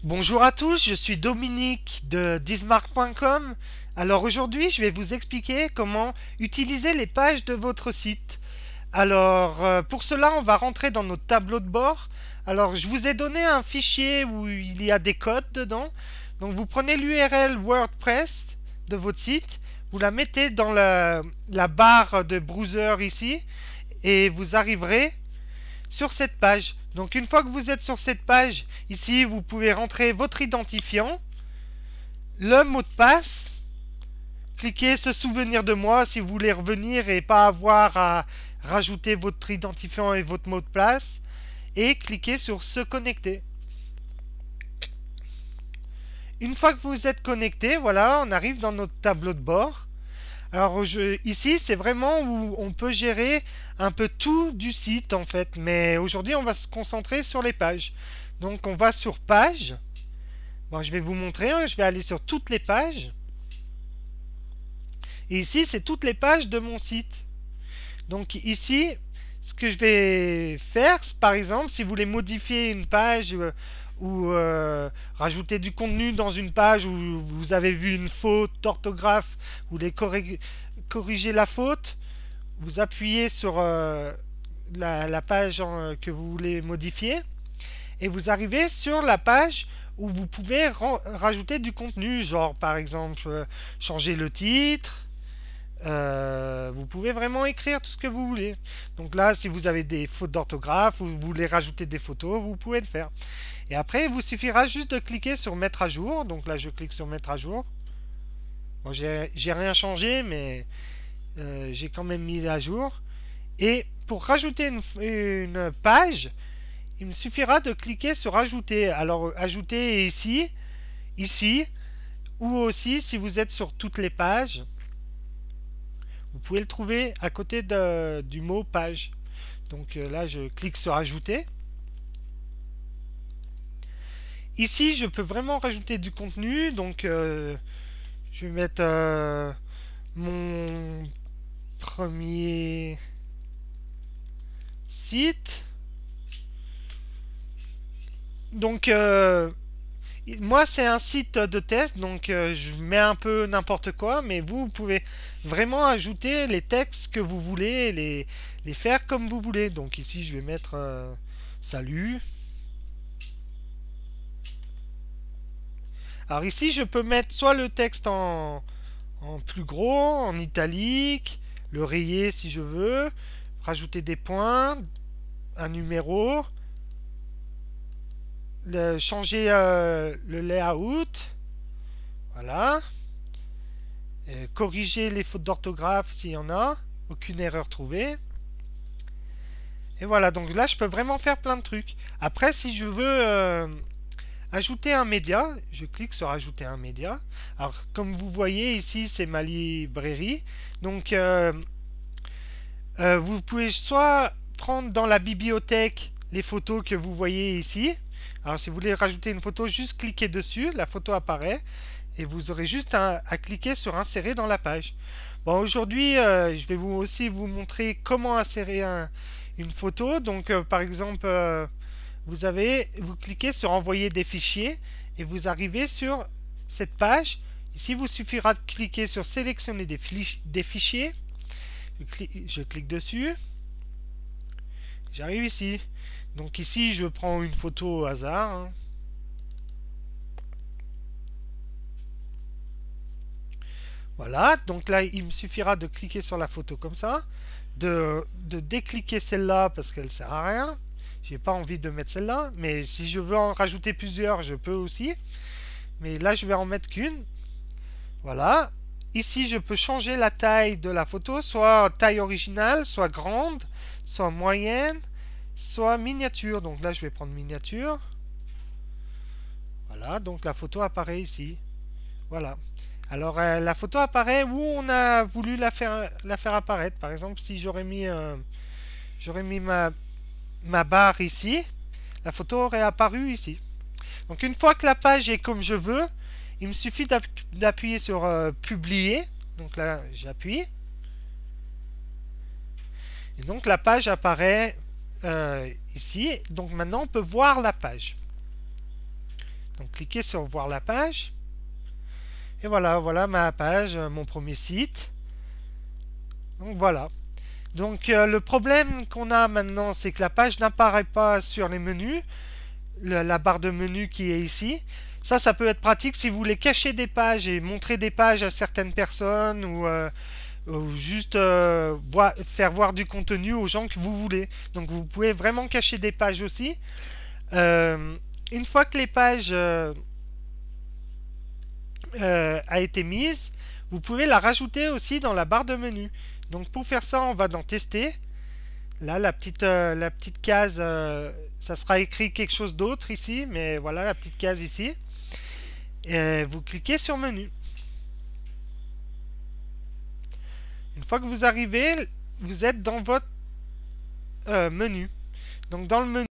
Bonjour à tous, je suis Dominique de dismark.com. Alors aujourd'hui, je vais vous expliquer comment utiliser les pages de votre site. Alors pour cela, on va rentrer dans notre tableau de bord. Alors je vous ai donné un fichier où il y a des codes dedans. Donc vous prenez l'URL WordPress de votre site, vous la mettez dans la barre de browser ici et vous arriverez sur cette page. Donc une fois que vous êtes sur cette page, ici vous pouvez rentrer votre identifiant, le mot de passe, cliquez se souvenir de moi si vous voulez revenir et pas avoir à rajouter votre identifiant et votre mot de passe, et cliquez sur se connecter. Une fois que vous êtes connecté, voilà, on arrive dans notre tableau de bord. Alors ici, c'est vraiment où on peut gérer un peu tout du site en fait, mais aujourd'hui on va se concentrer sur les pages. Donc on va sur page. Bon, je vais vous montrer, hein, je vais aller sur toutes les pages. Et ici, c'est toutes les pages de mon site. Donc ici, ce que je vais faire, par exemple, si vous voulez modifier une page ou rajouter du contenu dans une page où vous avez vu une faute d'orthographe, vous voulez corriger la faute, vous appuyez sur la page que vous voulez modifier et vous arrivez sur la page où vous pouvez rajouter du contenu, genre par exemple changer le titre. Vous pouvez vraiment écrire tout ce que vous voulez. Donc là, si vous avez des fautes d'orthographe ou vous voulez rajouter des photos, vous pouvez le faire. Et après, il vous suffira juste de cliquer sur mettre à jour. Donc là, je clique sur mettre à jour. Bon, j'ai rien changé, mais j'ai quand même mis à jour. Et pour rajouter une page, il me suffira de cliquer sur ajouter. Alors ajouter ici, ici, ou aussi si vous êtes sur toutes les pages, vous pouvez le trouver à côté du mot page. Donc là, je clique sur ajouter. Ici, je peux vraiment rajouter du contenu. Donc je vais mettre mon premier site. Donc moi, c'est un site de test, donc je mets un peu n'importe quoi, mais vous pouvez vraiment ajouter les textes que vous voulez, les faire comme vous voulez. Donc ici, je vais mettre salut. Alors ici, je peux mettre soit le texte en plus gros, en italique, le rayer si je veux, rajouter des points, un numéro, changer le layout, voilà. Corriger les fautes d'orthographe s'il y en a, aucune erreur trouvée. Et voilà, donc là je peux vraiment faire plein de trucs. Après, si je veux ajouter un média, je clique sur ajouter un média. Alors, comme vous voyez ici, c'est ma librairie. Donc, vous pouvez soit prendre dans la bibliothèque les photos que vous voyez ici. Alors, si vous voulez rajouter une photo, juste cliquez dessus, la photo apparaît et vous aurez juste à cliquer sur insérer dans la page. Bon, aujourd'hui, je vais aussi vous montrer comment insérer une photo. Donc, par exemple, vous cliquez sur envoyer des fichiers et vous arrivez sur cette page. Ici, vous suffira de cliquer sur sélectionner des fichiers. Je clique dessus. J'arrive ici. Donc ici, je prends une photo au hasard, hein. Voilà, donc là, il me suffira de cliquer sur la photo comme ça, de décliquer celle-là parce qu'elle sert à rien. J'ai pas envie de mettre celle-là, mais si je veux en rajouter plusieurs, je peux aussi. Mais là, je vais en mettre qu'une. Voilà. Ici, je peux changer la taille de la photo, soit taille originale, soit grande, soit moyenne, soit miniature. Donc là, je vais prendre miniature. Voilà, donc la photo apparaît ici. Voilà. Alors la photo apparaît où on a voulu la faire apparaître. Par exemple, si j'aurais mis ma barre ici, la photo aurait apparu ici. Donc une fois que la page est comme je veux, il me suffit d'appuyer sur publier. Donc là, j'appuie. Et donc la page apparaît ici. Donc maintenant, on peut voir la page. Donc cliquez sur voir la page. Et voilà, voilà ma page, mon premier site. Donc voilà. Donc le problème qu'on a maintenant, c'est que la page n'apparaît pas sur les menus, la barre de menu qui est ici. Ça peut être pratique si vous voulez cacher des pages et montrer des pages à certaines personnes ou juste faire voir du contenu aux gens que vous voulez. Donc vous pouvez vraiment cacher des pages aussi. Une fois que les pages a été mise, vous pouvez la rajouter aussi dans la barre de menu. Donc pour faire ça, on va dans tester. Là, la petite case, ça sera écrit quelque chose d'autre ici, mais voilà la petite case ici. Et vous cliquez sur menu. Une fois que vous arrivez, vous êtes dans votre menu. Donc dans le menu,